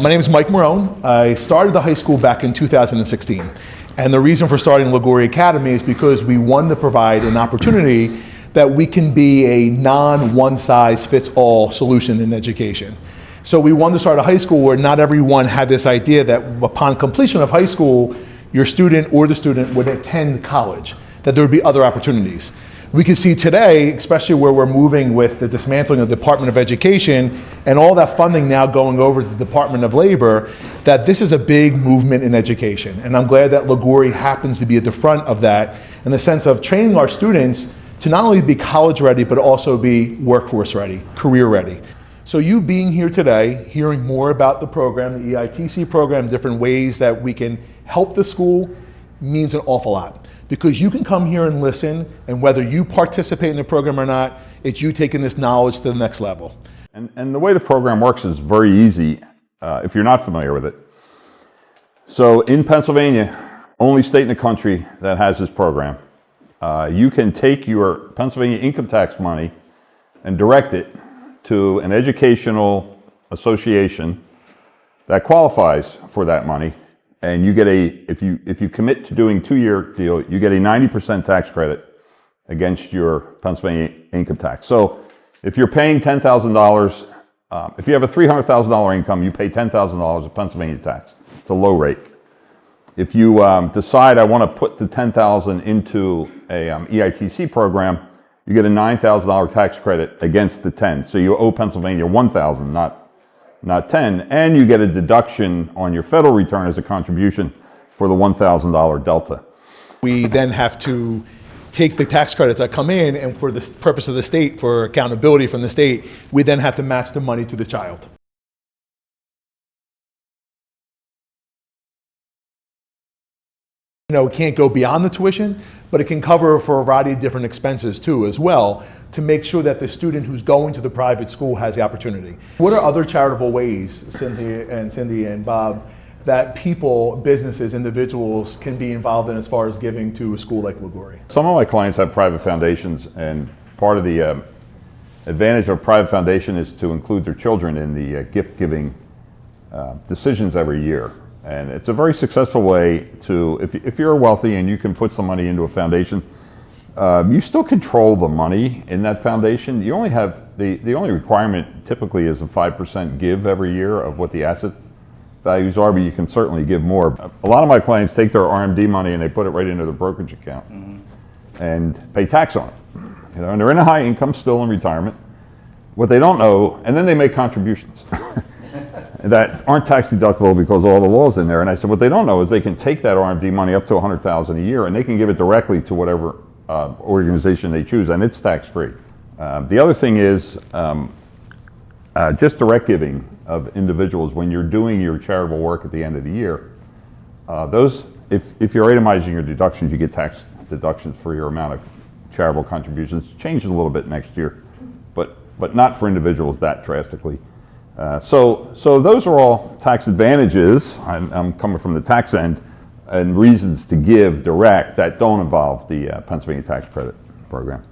My name is Mike Marrone. I started the high school back in 2016. And the reason for starting Liguori Academy is because we wanted to provide an opportunity that we can be a non-one-size-fits-all solution in education. So we wanted to start a high school where not everyone had this idea that upon completion of high school, your student or the student would attend college, that there would be other opportunities. We can see today, especially where we're moving with the dismantling of the Department of Education and all that funding now going over to the Department of Labor, that this is a big movement in education. And I'm glad that Liguori happens to be at the front of that in the sense of training our students to not only be college ready, but also be workforce ready, career ready. So you being here today, hearing more about the program, the EITC program, different ways that we can help the school means an awful lot. Because you can come here and listen, and whether you participate in the program or not, it's you taking this knowledge to the next level. And the way the program works is very easy if you're not familiar with it. So in Pennsylvania, only state in the country that has this program, you can take your Pennsylvania income tax money and direct it to an educational association that qualifies for that money. And you get if you commit to doing a 2-year deal, you get a 90% tax credit against your Pennsylvania income tax. So if you're paying $10,000, if you have a $300,000 income, you pay $10,000 of Pennsylvania tax. It's a low rate. If you decide I want to put the $10,000 into a EITC program, you get a $9,000 tax credit against the 10. So you owe Pennsylvania $1,000, not 10, and you get a deduction on your federal return as a contribution for the $1,000 delta. We then have to take the tax credits that come in, and for the purpose of the state, for accountability from the state, we then have to match the money to the child. You know, it can't go beyond the tuition, but it can cover for a variety of different expenses too as well, to make sure that the student who's going to the private school has the opportunity. What are other charitable ways, Cindy and Bob, that people, businesses, individuals can be involved in as far as giving to a school like Liguori? Some of my clients have private foundations, and part of the advantage of a private foundation is to include their children in the gift-giving decisions every year. And it's a very successful way to, if you're wealthy and you can put some money into a foundation, you still control the money in that foundation. You only have, the only requirement typically is a 5% give every year of what the asset values are, but you can certainly give more. A lot of my clients take their RMD money and they put it right into their brokerage account and pay tax on it. You know, and they're in a high income, still in retirement. What they don't know, and then they make contributions that aren't tax deductible because of all the laws in there. And I said, what they don't know is they can take that RMD money up to $100,000 a year and they can give it directly to whatever organization they choose, and it's tax-free. The other thing is just direct giving of individuals when you're doing your charitable work at the end of the year. If you're itemizing your deductions, you get tax deductions for your amount of charitable contributions. It changes a little bit next year, but not for individuals that drastically. So those are all tax advantages. I'm coming from the tax end, and reasons to give direct that don't involve the Pennsylvania tax credit program.